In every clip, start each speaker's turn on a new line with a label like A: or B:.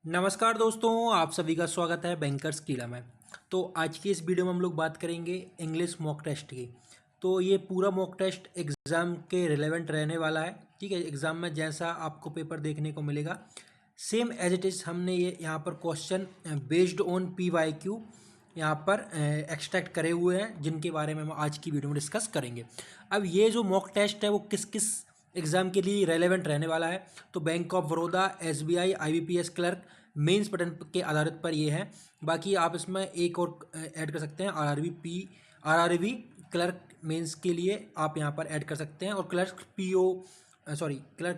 A: नमस्कार दोस्तों, आप सभी का स्वागत है बैंकर्स कीड़ा में। तो आज की इस वीडियो में हम लोग बात करेंगे इंग्लिश मॉक टेस्ट की। तो ये पूरा मॉक टेस्ट एग्ज़ाम के रिलेवेंट रहने वाला है। ठीक है, एग्ज़ाम में जैसा आपको पेपर देखने को मिलेगा सेम एज इट इज़ हमने ये यहाँ पर क्वेश्चन बेस्ड ऑन PYQ यहाँ पर एक्सट्रैक्ट करे हुए हैं, जिनके बारे में हम आज की वीडियो में डिस्कस करेंगे। अब ये जो मॉक टेस्ट है वो किस किस एग्ज़ाम के लिए रेलेवेंट रहने वाला है, तो Bank of Baroda, SBI, IBPS clerk mains pattern के आधारित पर ये है। बाकी आप इसमें एक और ऐड कर सकते हैं, RRB क्लर्क मेंस के लिए आप यहाँ पर ऐड कर सकते हैं, और clerk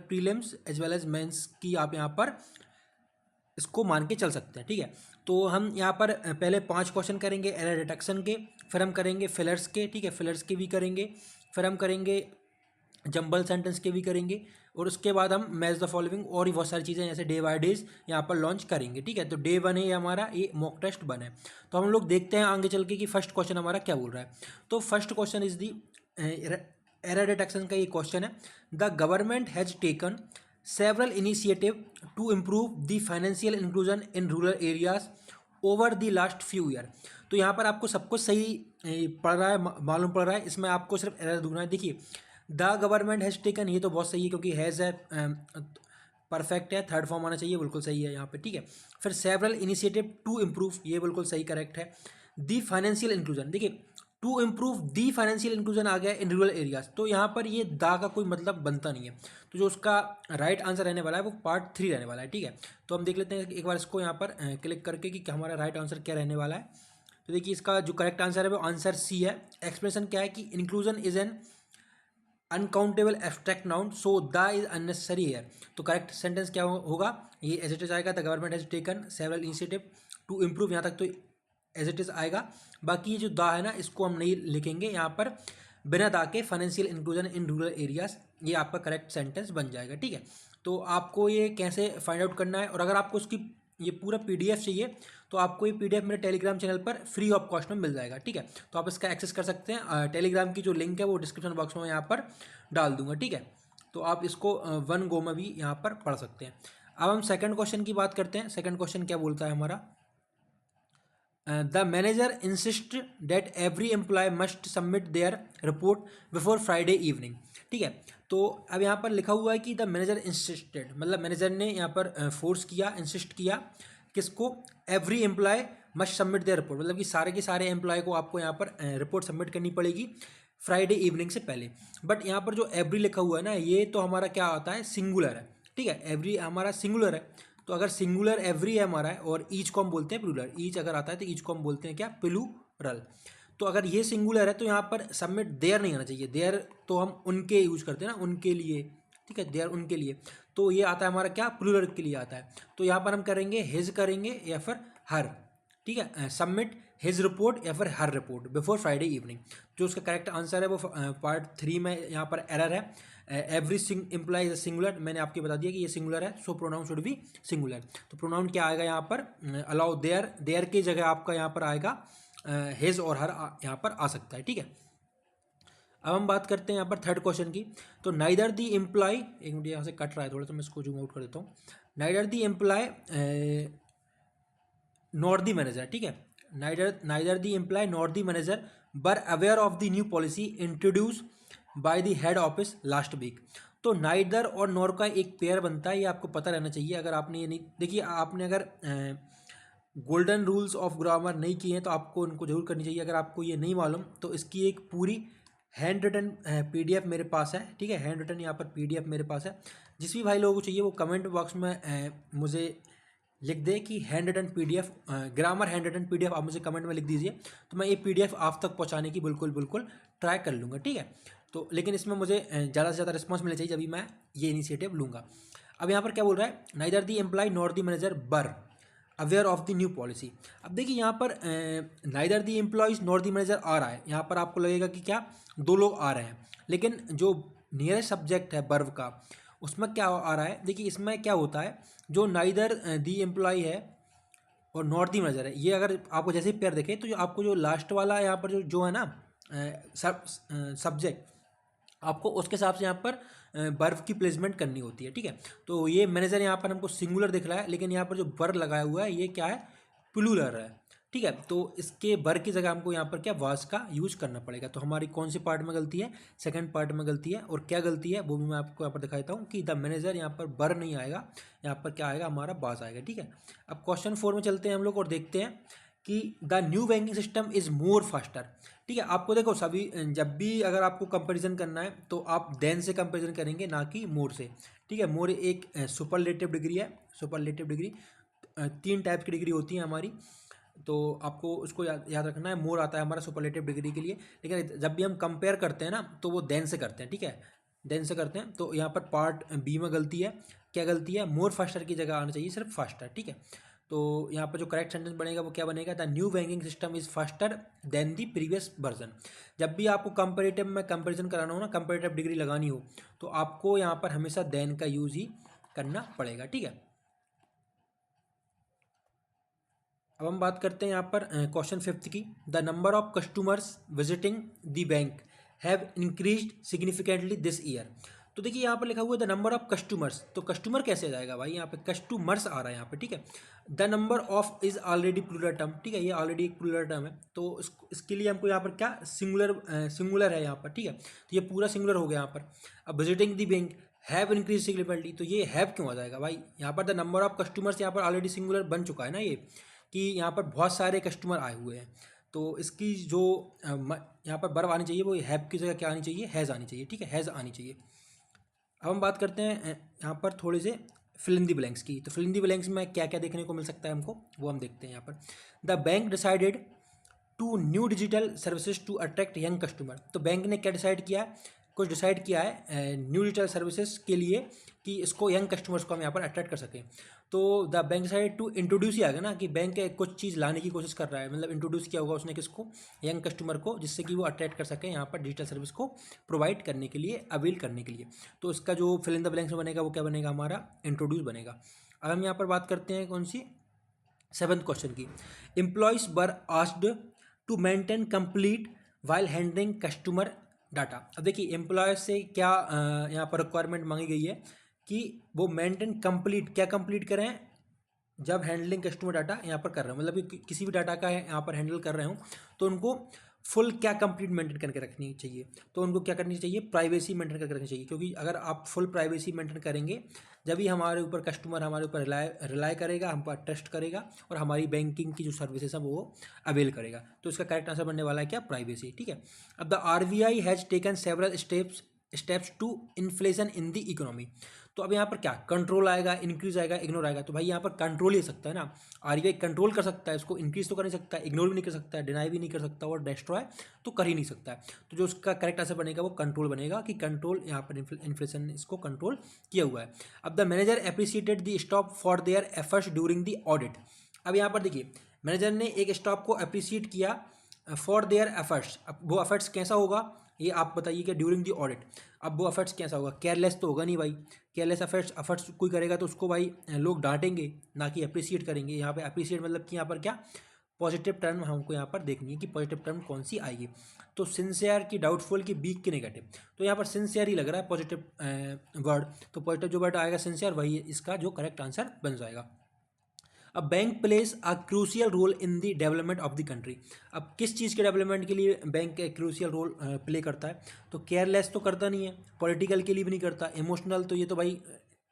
A: prelims as well as mains की आप यहाँ पर इसको मान के चल सकते हैं। ठीक है, तो हम यहाँ पर पहले 5 क्वेश्चन करेंगे एरर डिटेक्शन के, फिर हम करेंगे फिलर्स के। ठीक है, फिलर्स के भी करेंगे, फिर हम करेंगे जंबल सेंटेंस के भी करेंगे, और उसके बाद हम मैच द फॉलोइंग और भी बहुत सारी चीज़ें जैसे डे बाय डेज यहाँ पर लॉन्च करेंगे। ठीक है, तो डे 1 है ये हमारा, ये मॉक टेस्ट 1 है। तो हम लोग देखते हैं आगे चल के कि फर्स्ट क्वेश्चन हमारा क्या बोल रहा है। तो first question is the error detection का ये क्वेश्चन है। The government has taken several initiative to improve the financial inclusion in rural areas over the last few year. तो यहाँ पर आपको सब कुछ सही पड़ रहा है, मालूम पड़ रहा है। इसमें आपको सिर्फ एरर ढूंढना है। देखिए, द गवर्नमेंट हैज़ टेकन, ये तो बहुत सही है क्योंकि हैज़ है, परफेक्ट है, थर्ड फॉर्म आना चाहिए, बिल्कुल सही है यहाँ पे। ठीक है, फिर सेवरल इनिशिएटिव टू इम्प्रूव, ये बिल्कुल सही करेक्ट है। दी फाइनेंशियल इंक्लूजन, देखिए to improve the financial inclusion आ गया इन रूरल एरियाज, तो यहाँ पर ये दा का कोई मतलब बनता नहीं है। तो जो उसका राइट आंसर रहने वाला है वो पार्ट 3 रहने वाला है। ठीक है, तो हम देख लेते हैं एक बार इसको यहाँ पर क्लिक करके कि हमारा राइट आंसर क्या रहने वाला है। तो देखिए, इसका जो करेक्ट आंसर है वो आंसर सी है। एक्सप्रेशन क्या है कि inclusion is an uncountable abstract noun, so the is unnecessary है। तो करेक्ट सेंटेंस क्या होगा, ये एज इट इज आएगा। The government has taken several initiative to improve, यहाँ तक तो एज इट इज आएगा। बाकी ये जो दा है ना, इसको हम नहीं लिखेंगे यहाँ पर, बिना दा के financial inclusion in rural areas, ये आपका करेक्ट सेंटेंस बन जाएगा। ठीक है, तो आपको ये कैसे फाइंड आउट करना है, और अगर आपको उसकी ये पूरा PDF चाहिए तो आपको ये PDF मेरे टेलीग्राम चैनल पर फ्री ऑफ कॉस्ट में मिल जाएगा। ठीक है, तो आप इसका एक्सेस कर सकते हैं। टेलीग्राम की जो लिंक है वो डिस्क्रिप्शन बॉक्स में यहाँ पर डाल दूंगा। ठीक है, तो आप इसको 1 गो में भी यहाँ पर पढ़ सकते हैं। अब हम सेकंड क्वेश्चन की बात करते हैं। सेकंड क्वेश्चन क्या बोलता है हमारा, the manager insist that every employee must submit their report before Friday evening. ठीक है, तो अब यहाँ पर लिखा हुआ है कि द मैनेजर इंसिस्टेड, मतलब मैनेजर ने यहाँ पर फोर्स किया, इंसिस्ट किया किसको, every employee must submit their report, मतलब कि सारे के सारे एम्प्लॉय को आपको यहाँ पर रिपोर्ट सबमिट करनी पड़ेगी फ्राइडे इवनिंग से पहले। बट यहाँ पर जो एवरी लिखा हुआ है ना, ये तो हमारा क्या होता है, सिंगुलर है। ठीक है, एवरी हमारा सिंगुलर है, तो अगर सिंगुलर एवरी है हमारा है, और ईच को हम बोलते हैं प्लूरल, ईच अगर आता है तो ईच को हम बोलते हैं क्या, प्लूरल। तो अगर ये सिंगुलर है तो यहाँ पर सबमिट देयर नहीं आना चाहिए। देयर तो हम उनके यूज करते हैं ना, उनके लिए। ठीक है, देयर उनके लिए, तो ये आता है हमारा क्या, प्लूरल के लिए आता है। तो यहाँ पर हम करेंगे हिज करेंगे या फिर हर। ठीक है, सबमिट हिज रिपोर्ट या फिर हर रिपोर्ट बिफोर फ्राइडे इवनिंग। जो उसका करेक्ट आंसर है वो पार्ट 3 में यहाँ पर एरर है। एवरी एम्प्लॉय इज सिंगुलर, मैंने आपको बता दिया कि ये सिंगुलर है, सो प्रोनाउन शुड बी सिंगुलर। तो प्रोनाउन क्या आएगा यहाँ पर, अलाउ देयर, देयर की जगह आपका यहाँ पर आएगा हिज और हर यहाँ पर आ सकता है। ठीक है, अब हम बात करते हैं यहाँ पर थर्ड क्वेश्चन की। तो नाइदर दी एम्प्लॉय, एक मिनट यहाँ से कट रहा है थोड़ा, तो मैं इसको जूम आउट कर देता हूँ। Neither the employ not the manager, ठीक है, neither the employ not the manager were aware of the new policy introduce by the head office last week. तो नाइदर और नॉर का एक पेयर बनता है, ये आपको पता रहना चाहिए। अगर आपने ये नहीं देखिए, आपने अगर गोल्डन रूल्स ऑफ ग्रामर नहीं किए हैं तो आपको उनको जरूर करनी चाहिए। अगर आपको ये नहीं मालूम तो इसकी एक पूरी हैंड रिटन PDF मेरे पास है। ठीक है, हैंड रिटन यहाँ पर PDF मेरे पास है। जिस भी भाई लोगों को चाहिए वो कमेंट बॉक्स में मुझे लिख दे कि handwritten PDF, grammar handwritten PDF आप मुझे कमेंट में लिख दीजिए, तो मैं ये PDF आप तक पहुंचाने की बिल्कुल बिल्कुल ट्राई कर लूँगा। ठीक है, तो लेकिन इसमें मुझे ज़्यादा से ज़्यादा रिस्पॉन्स मिलना चाहिए, जब भी मैं ये इनिशिएटिव लूँगा। अब यहाँ पर क्या बोल रहा है, neither the employ nor the manager were aware of the new policy. अब देखिए यहाँ पर neither the employees nor the manager आ रहा है, यहाँ पर आपको लगेगा कि क्या दो लोग आ रहे हैं, लेकिन जो नियरेस्ट सब्जेक्ट है वर्ब का, उसमें क्या आ रहा है, देखिए इसमें क्या होता है, जो नाइदर दी एम्प्लॉय है और नॉट दी मैनेजर है, ये अगर आपको जैसे ही पेयर देखे तो जो आपको जो लास्ट वाला यहाँ पर जो है ना सब्जेक्ट, आपको उसके हिसाब से यहाँ पर बर्फ़ की प्लेसमेंट करनी होती है, ठीक है। तो ये मैनेजर यहाँ पर हमको सिंगुलर दिख रहा है, लेकिन यहाँ पर जो बर लगाया हुआ है ये क्या है, प्लूरल है, ठीक है। तो इसके बर की जगह हमको यहाँ पर क्या वास का यूज करना पड़ेगा। तो हमारी कौन से पार्ट में गलती है, सेकंड पार्ट में गलती है। और क्या गलती है वो भी मैं आपको यहाँ पर दिखाता हूँ कि द मैनेजर, यहाँ पर बर नहीं आएगा, यहाँ पर क्या आएगा, हमारा वास आएगा, ठीक है। अब क्वेश्चन 4 में चलते हैं हम लोग और देखते हैं कि the new banking system is more faster, ठीक है। आपको देखो सभी जब भी अगर आपको कंपैरिजन करना है तो आप देन से कंपैरिजन करेंगे, ना कि मोर से, ठीक है। मोर एक सुपरलेटिव डिग्री है। सुपरलेटिव डिग्री 3 टाइप की डिग्री होती है हमारी, तो आपको उसको याद रखना है। मोर आता है हमारा सुपरलेटिव डिग्री के लिए, लेकिन जब भी हम कंपेयर करते हैं ना तो वो देन से करते हैं, ठीक है, देन से करते हैं। तो यहाँ पर पार्ट बी में गलती है। क्या गलती है, मोर फास्टर की जगह आना चाहिए सिर्फ फास्टर, ठीक है। तो यहाँ पर जो करेक्ट सेंटेंस बनेगा वो क्या बनेगा, the new banking system is faster than the previous version. जब भी आपको कंपेरेटिव में कंपेरिजन कराना हो ना, कंपेरेटिव डिग्री लगानी हो, तो आपको यहाँ पर हमेशा देन का यूज़ ही करना पड़ेगा, ठीक है। अब हम बात करते हैं यहाँ पर क्वेश्चन 5 की। The number of customers visiting the bank have increased significantly this year. तो देखिए यहाँ पर लिखा हुआ है द नंबर ऑफ कस्टमर्स, तो कस्टमर कैसे आ जाएगा भाई, यहाँ पे कस्टमर्स आ रहा है यहाँ पे, ठीक है। The number of is already plural term, ठीक है, ये ऑलरेडी एक प्लूरल टर्म है। तो इसके लिए हमको यहाँ पर क्या सिंगुलर है यहाँ पर, ठीक है। तो ये पूरा सिंगुलर हो गया यहाँ पर। अब visiting the bank have increase significantly, तो ये हैव क्यों आ जाएगा भाई, यहाँ पर द नंबर ऑफ कस्टमर्स यहाँ पर ऑलरेडी सिंगुलर बन चुका है ना ये, कि यहाँ पर बहुत सारे कस्टमर आए हुए हैं। तो इसकी जो यहाँ पर बर्फ आनी चाहिए वो हैव की जगह क्या आनी चाहिए, हैज़ आनी चाहिए, ठीक है, हैज़ आनी चाहिए। अब हम बात करते हैं यहाँ पर थोड़े से फिल इन दी ब्लैंक्स की। तो फिल इन दी ब्लैंक्स में क्या क्या देखने को मिल सकता है हमको, वो हम देखते हैं यहाँ पर। The bank decided to new digital services to attract young customer. तो बैंक ने क्या डिसाइड किया है, कुछ डिसाइड किया है न्यू डिजिटल सर्विसेज के लिए कि इसको यंग कस्टमर्स को हम यहाँ पर अट्रैक्ट कर सकें। तो the bank decide to introduce ही आ गया ना, कि बैंक कुछ चीज़ लाने की कोशिश कर रहा है, मतलब इंट्रोड्यूस किया होगा उसने किसको, यंग कस्टमर को, जिससे कि वो अट्रैक्ट कर सकें यहाँ पर डिजिटल सर्विस को प्रोवाइड करने के लिए, अवेल करने के लिए। तो इसका जो फिल इन द ब्लैंक्स में बनेगा वो क्या बनेगा, हमारा इंट्रोड्यूस बनेगा। अब हम यहाँ पर बात करते हैं कौन सी, 7th क्वेश्चन की। Employees were asked to maintain complete while handling customer data. अब देखिए एम्प्लॉय से क्या यहाँ पर रिक्वायरमेंट मांगी गई है कि वो मेंटेन कंप्लीट, क्या कंप्लीट करें, जब हैंडलिंग कस्टमर डाटा यहाँ पर कर रहे हो, मतलब कि किसी भी डाटा का यहाँ पर हैंडल कर रहे हो, तो उनको फुल क्या कंप्लीट मेंटेन करके रखनी चाहिए। तो उनको क्या करनी चाहिए, प्राइवेसी मेंटेन करके रखनी चाहिए, क्योंकि अगर आप फुल प्राइवेसी मेंटेन करेंगे जब ही हमारे ऊपर कस्टमर हमारे ऊपर रिलाई करेगा, हम पर ट्रस्ट करेगा, और हमारी बैंकिंग की जो सर्विसेज है वो अवेल करेगा। तो इसका करेक्ट आंसर बनने वाला है क्या, प्राइवेसी, ठीक है। अब the RBI has taken several steps to inflation in the economy. तो अब यहाँ पर क्या कंट्रोल आएगा, इंक्रीज आएगा, इग्नोर आएगा। तो भाई यहाँ पर कंट्रोल ही सकता है ना, RBI कंट्रोल कर सकता है, इसको इंक्रीज तो कर नहीं सकता, इग्नोर भी नहीं कर सकता, डिनाई भी नहीं कर सकता, और डिस्ट्रॉय तो कर ही नहीं सकता है। तो जो उसका करेक्ट आंसर बनेगा वो कंट्रोल बनेगा, कि कंट्रोल यहाँ पर इन्फ्लेशन इसको कंट्रोल किया हुआ है। अब the manager appreciated the stop for their efforts during the audit. अब यहाँ पर देखिए मैनेजर ने एक स्टॉप को अप्रिशिएट किया फॉर देयर एफर्ट्स। अब वो एफर्ट्स कैसा होगा, ये आप बताइए कि ड्यूरिंग दी ऑडिट। अब वो एफर्ट्स कैसा होगा, केयरलेस तो होगा नहीं भाई, केयरलेस एफर्ट्स कोई करेगा तो उसको भाई लोग डांटेंगे, ना कि अप्रिशिएट करेंगे। यहाँ पे अप्रिशिएट मतलब कि यहाँ पर क्या पॉजिटिव टर्म हमको यहाँ पर देखनी है कि पॉजिटिव टर्म कौन सी आएगी। तो सिंसियर की डाउटफुल की वीक की नेगेटिव, तो यहाँ पर सिंसियर ही लग रहा है पॉजिटिव वर्ड। तो पॉजिटिव जो वर्ड आएगा सिंसियर, वही इसका जो करेक्ट आंसर बन जाएगा। अब bank plays a crucial role in the development of the country. अब किस चीज़ के डेवलपमेंट के लिए बैंक एक क्रूशियल रोल प्ले करता है, तो केयरलेस तो करता नहीं है, पॉलिटिकल के लिए भी नहीं करता, इमोशनल तो ये तो भाई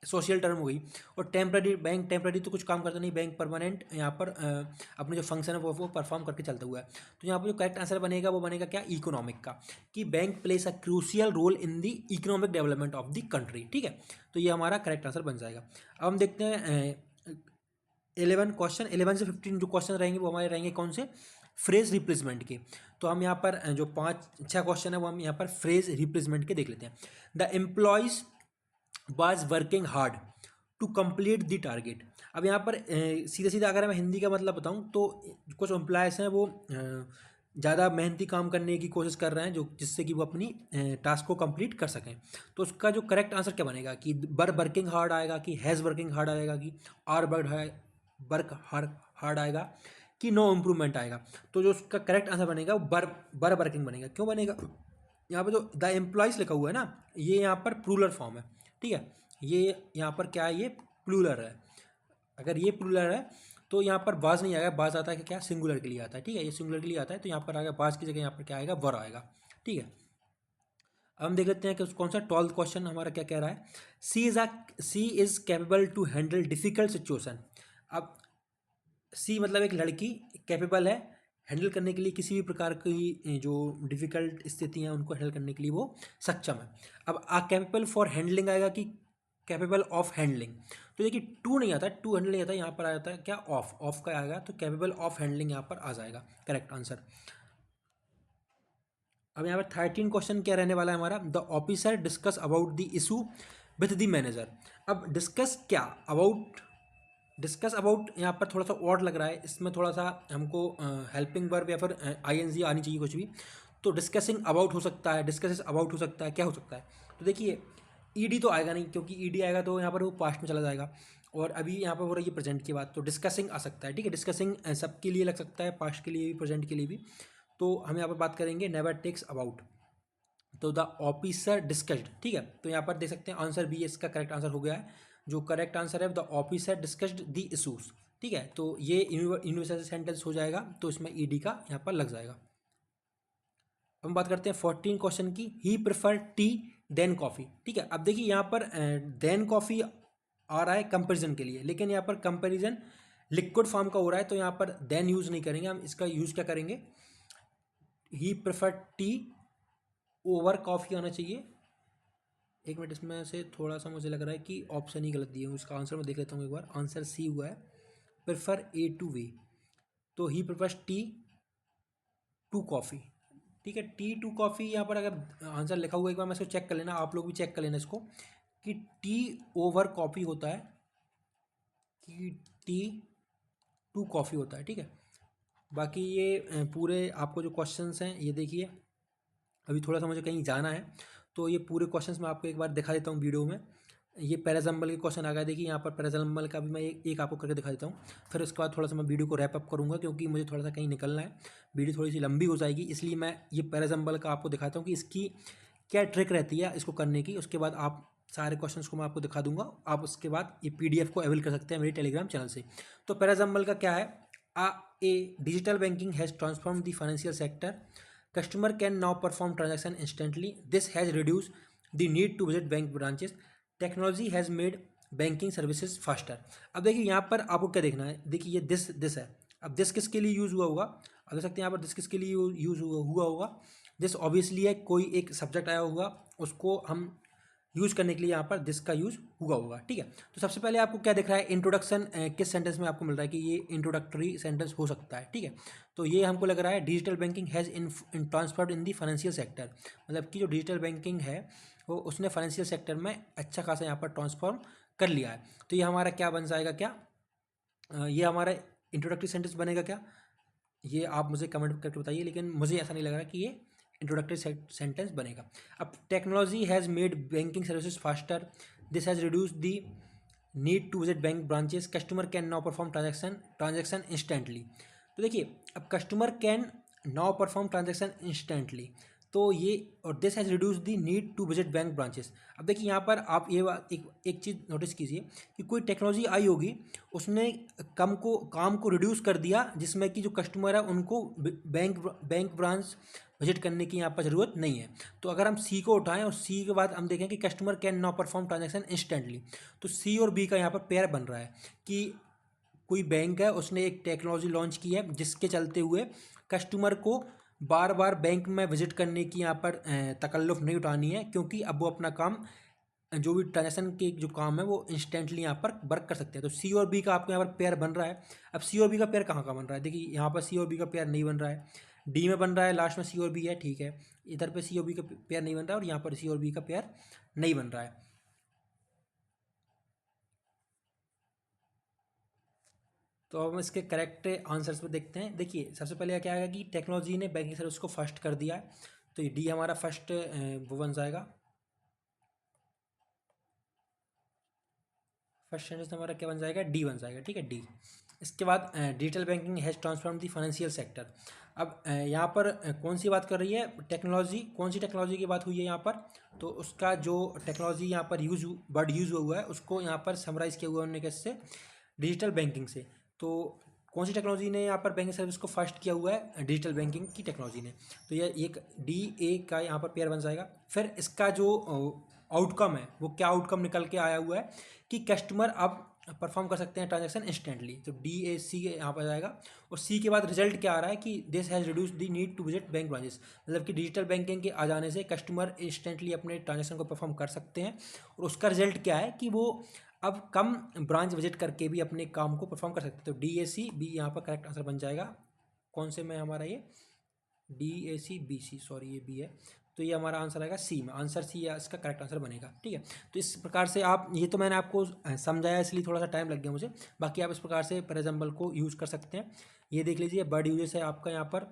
A: सोशल टर्म हो गई, और टेम्प्रेरी, बैंक टेम्प्रेरी तो कुछ काम करता नहीं, बैंक परमानेंट यहाँ पर अपने जो फंक्शन है वो परफॉर्म करके चलता हुआ है। तो यहाँ पर जो करेक्ट आंसर बनेगा वो बनेगा क्या, इकोनॉमिक का, कि bank plays a crucial role in the economic development of the country, ठीक है। तो ये हमारा करेक्ट आंसर बन जाएगा। अब हम देखते हैं 11 से 15 जो क्वेश्चन रहेंगे वो हमारे रहेंगे कौन से, फ्रेज रिप्लेसमेंट के। तो हम यहाँ पर जो 5-6 क्वेश्चन है वो हम यहाँ पर फ्रेज रिप्लेसमेंट के देख लेते हैं। The employees was working hard to complete the target. अब यहाँ पर सीधा सीधा अगर मैं हिंदी का मतलब बताऊँ तो कुछ एम्प्लॉयज़ हैं वो ज़्यादा मेहनती काम करने की कोशिश कर रहे हैं, जो जिससे कि वो अपनी टास्क को कंप्लीट कर सकें। तो उसका जो करेक्ट आंसर क्या बनेगा, कि वर्किंग हार्ड आएगा, कि हैज़ वर्किंग हार्ड आएगा, कि आर वर्क हार्ड आएगा, कि नो इम्प्रूवमेंट आएगा। तो जो उसका करेक्ट आंसर बनेगा वो बर वर्किंग बनेगा। क्यों बनेगा, यहाँ पर जो द एम्प्लॉयज़ लिखा हुआ है ना, ये यहाँ पर प्लूरल फॉर्म है, ठीक है। ये यहाँ पर क्या है, ये प्लूरल है। अगर ये प्लूरल है तो यहाँ पर बाज नहीं आएगा, बाज आता है कि क्या, सिंगुलर के लिए आता है, ठीक है। ये सिंगुलर के लिए आता है, तो यहाँ पर आएगा बाज की जगह यहाँ पर क्या आएगा, वर आएगा, ठीक है। अब हम देख लेते हैं कि कौन सा 12th क्वेश्चन हमारा क्या कह रहा है। She is capable to handle difficult situation. अब सी मतलब एक लड़की कैपेबल है हैंडल करने के लिए, किसी भी प्रकार की जो डिफ़िकल्ट स्थितियाँ उनको हैंडल करने के लिए वो सक्षम है। अब आ कैपेबल फॉर हैंडलिंग आएगा कि कैपेबल ऑफ हैंडलिंग। तो देखिए टू नहीं आता, टू हैंडल नहीं आता, यहाँ पर आता है क्या, ऑफ, ऑफ का आएगा, तो कैपेबल ऑफ हैंडलिंग यहाँ पर आ जाएगा करेक्ट आंसर। अब यहाँ पर 13 क्वेश्चन क्या रहने वाला है हमारा, the officer discuss about the issue with the manager. अब डिस्कस क्या अबाउट, डिस्कस अबाउट यहाँ पर थोड़ा सा ऑड लग रहा है, इसमें थोड़ा सा हमको हेल्पिंग वर्ब या फिर आईएनजी आनी चाहिए कुछ भी। तो डिस्कसिंग अबाउट हो सकता है, डिस्कसेस अबाउट हो सकता है, क्या हो सकता है। तो देखिए ईडी तो आएगा नहीं, क्योंकि ईडी आएगा तो यहाँ पर वो पास्ट में चला जाएगा, और अभी यहाँ पर हो रही है प्रेजेंट की बात, तो डिस्कसिंग आ सकता है, ठीक है। डिस्कसिंग सबके लिए लग सकता है, पास्ट के लिए भी प्रेजेंट के लिए भी। तो हम यहाँ पर बात करेंगे नेवर टेक्स अबाउट, तो द ऑफिसर डिस्कस्ड, ठीक है। तो यहाँ पर देख सकते हैं आंसर बी इसका करेक्ट आंसर हो गया है। जो करेक्ट आंसर है the officer discussed the issues, ठीक है। तो ये यूनिवर्सल सेंटेंस हो जाएगा, तो इसमें ईडी का यहाँ पर लग जाएगा। हम बात करते हैं 14 क्वेश्चन की, ही प्रेफर टी देन कॉफ़ी, ठीक है। अब देखिए यहाँ पर देन कॉफ़ी आ रहा है कंपेरिजन के लिए, लेकिन यहाँ पर कंपेरिजन लिक्विड फॉर्म का हो रहा है, तो यहाँ पर देन यूज़ नहीं करेंगे हम, इसका यूज़ क्या करेंगे, ही प्रेफर टी ओवर कॉफ़ी आना चाहिए। एक मिनट, इसमें से थोड़ा सा मुझे लग रहा है कि ऑप्शन ही गलत दिए हूँ, इसका आंसर मैं देख लेता हूँ एक बार। आंसर सी हुआ है, प्रेफर ए टू वे, तो he prefers tea to coffee, ठीक है। टी टू कॉफ़ी यहाँ पर अगर आंसर लिखा हुआ है, एक बार मैं इसको चेक कर लेना, आप लोग भी चेक कर लेना इसको, कि टी ओवर कॉफ़ी होता है कि टी टू कॉफ़ी होता है, ठीक है। बाकी ये पूरे आपको जो क्वेश्चंस हैं ये देखिए, अभी थोड़ा सा मुझे कहीं जाना है, तो ये पूरे क्वेश्चंस मैं आपको एक बार दिखा देता हूँ वीडियो में। ये पैराजम्बल के क्वेश्चन आ गया, देखिए यहाँ पर पैराजम्बल का भी मैं एक आपको करके दिखा देता हूँ, फिर उसके बाद थोड़ा सा मैं वीडियो को रैप अप करूँगा, क्योंकि मुझे थोड़ा सा कहीं निकलना है, वीडियो थोड़ी सी लंबी हो जाएगी, इसलिए मैं ये पैराजम्बल का आपको दिखाता हूँ कि इसकी क्या ट्रिक रहती है इसको करने की। उसके बाद आप सारे क्वेश्चंस को मैं आपको दिखा दूंगा, आप उसके बाद ये पीडीएफ को अवेल कर सकते हैं मेरे टेलीग्राम चैनल से। तो पैराजम्बल का क्या है, a digital banking has transform the financial sector, customer can now perform transaction instantly, this has reduced the need to visit bank branches, technology has made banking services faster. अब देखिए यहाँ पर आपको क्या देखना है, देखिए ये दिस है, अब दिस किसके लिए यूज़ हुआ होगा, अब देख सकते हैं यहाँ पर दिस किसके लिए यूज़ हुआ होगा, दिस ऑब्वियसली है, कोई एक सब्जेक्ट आया होगा, उसको हम यूज़ करने के लिए यहाँ पर दिस का यूज़ हुआ होगा, ठीक है। तो सबसे पहले आपको क्या दिख रहा है, इंट्रोडक्शन किस सेंटेंस में आपको मिल रहा है कि ये इंट्रोडक्टरी सेंटेंस हो सकता है, ठीक है। तो ये हमको लग रहा है digital banking has in transferred in the financial sector, मतलब कि जो डिजिटल बैंकिंग है वो उसने फाइनेंशियल सेक्टर में अच्छा खासा यहाँ पर ट्रांसफॉर्म कर लिया है। तो ये हमारा क्या बन जाएगा, क्या ये हमारा इंट्रोडक्टरी सेंटेंस बनेगा क्या, ये आप मुझे कमेंट करके बताइए, लेकिन मुझे ऐसा नहीं लग रहा कि ये इंट्रोडक्टरी सेंटेंस बनेगा। अब technology has made banking services faster, this has reduce the need to visit bank branches, customer can now perform transaction instantly. तो देखिए अब customer can now perform transaction instantly, तो ये और this has reduce the need to visit bank branches. अब देखिए यहाँ पर आप ये एक चीज़ नोटिस कीजिए कि कोई टेक्नोलॉजी आई होगी, उसने काम को रिड्यूस कर दिया, जिसमें कि जो कस्टमर है उनको बैंक ब्रांच विजिट करने की यहाँ पर ज़रूरत नहीं है। तो अगर हम सी को उठाएं और सी के बाद हम देखें कि customer can now perform transaction instantly, तो सी और बी का यहाँ पर पेयर बन रहा है कि कोई बैंक है उसने एक टेक्नोलॉजी लॉन्च की है, जिसके चलते हुए कस्टमर को बार बार बैंक में विजिट करने की यहाँ पर तकल्लुफ़ नहीं उठानी है, क्योंकि अब वो अपना काम जो भी ट्रांजेक्शन के जो काम है वो इंस्टेंटली यहाँ पर वर्क कर सकते हैं। तो सी और बी का आपको यहाँ पर पेयर बन रहा है। अब सी और बी का पेयर कहाँ बन रहा है, देखिए यहाँ पर सी और बी का पेयर नहीं बन रहा है, डी में बन रहा है, लास्ट में सी और बी है, ठीक है। इधर पे सी और बी का पेयर नहीं बन रहा है, और यहाँ पर सी और बी का पेयर नहीं बन रहा है। तो अब हम इसके करेक्ट आंसर्स पे देखते हैं। देखिए सबसे पहले क्या आएगा कि टेक्नोलॉजी ने बैंकिंग सर्विस को फर्स्ट कर दिया है, तो ये डी हमारा फर्स्ट वो बन जाएगा, फर्स्ट सेंटेंस हमारा क्या बन जाएगा, डी बन जाएगा, ठीक है, डी। इसके बाद digital banking has transform the financial sector. अब यहाँ पर कौन सी बात कर रही है, टेक्नोलॉजी, कौन सी टेक्नोलॉजी की बात हुई है यहाँ पर, तो उसका जो टेक्नोलॉजी यहाँ पर वर्ड यूज़ हुआ है उसको यहाँ पर समराइज़ किया हुआ है उन्होंने कैसे, डिजिटल बैंकिंग से। तो कौन सी टेक्नोलॉजी ने यहाँ पर बैंकिंग सर्विस को फर्स्ट किया हुआ है, डिजिटल बैंकिंग की टेक्नोलॉजी ने। तो ये एक डी ए का यहाँ पर पेयर बन जाएगा। फिर इसका जो आउटकम है वो क्या आउटकम निकल के आया हुआ है कि कस्टमर अब परफॉर्म कर सकते हैं ट्रांजैक्शन इंस्टेंटली, तो डी ए सी यहाँ पर जाएगा। और सी के बाद रिजल्ट क्या आ रहा है कि this has reduce the need to visit bank branches, मतलब कि डिजिटल बैंकिंग के आ जाने से कस्टमर इंस्टेंटली अपने ट्रांजैक्शन को परफॉर्म कर सकते हैं। और उसका रिजल्ट क्या है कि वो अब कम ब्रांच विजिट करके भी अपने काम को परफॉर्म कर सकते हैं। तो डी ए सी बी यहाँ पर करेक्ट आंसर बन जाएगा। कौन से में हमारा ये D A C B C, sorry ये बी है, तो ये हमारा आंसर आएगा सी में, आंसर सी या इसका करेक्ट आंसर बनेगा। ठीक है, तो इस प्रकार से आप, ये तो मैंने आपको समझाया इसलिए थोड़ा सा टाइम लग गया मुझे, बाकी आप इस प्रकार से फॉर एग्जाम्पल को यूज़ कर सकते हैं। ये देख लीजिए, बर्ड यूजेस है आपका यहाँ पर,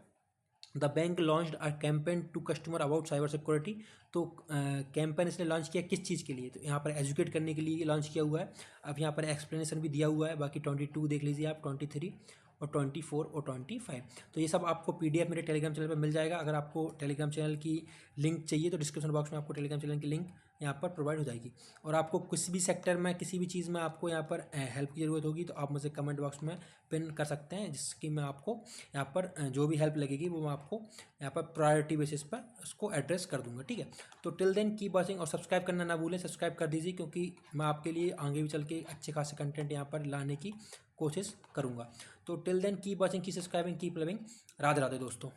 A: the bank launched a campaign to customer about cyber security. तो कैंपेन इसने लॉन्च किया किस चीज़ के लिए, तो यहाँ पर एजुकेट करने के लिए लॉन्च किया हुआ है। अब यहाँ पर एक्सप्लेनेशन भी दिया हुआ है, बाकी 22 देख लीजिए आप, 23 और 24 और 25, तो ये सब आपको पीडीएफ मेरे टेलीग्राम चैनल पर मिल जाएगा। अगर आपको टेलीग्राम चैनल की लिंक चाहिए तो डिस्क्रिप्शन बॉक्स में आपको टेलीग्राम चैनल की लिंक यहाँ पर प्रोवाइड हो जाएगी। और आपको किसी भी सेक्टर में, किसी भी चीज़ में आपको यहाँ पर हेल्प की ज़रूरत होगी तो आप मुझे कमेंट बॉक्स में पिन कर सकते हैं, जिसकी मैं आपको यहाँ पर जो भी हेल्प लगेगी वो मैं आपको यहाँ पर प्रायोरिटी बेसिस पर उसको एड्रेस कर दूंगा। ठीक है, तो टिल देन कीप वॉचिंग, और सब्सक्राइब करना ना भूलें, सब्सक्राइब कर दीजिए, क्योंकि मैं आपके लिए आगे भी चल के अच्छे खासे कंटेंट यहाँ पर लाने की कोशिश करूँगा। तो till then keep watching, keep subscribing, keep loving. Radhe Radhe दोस्तों।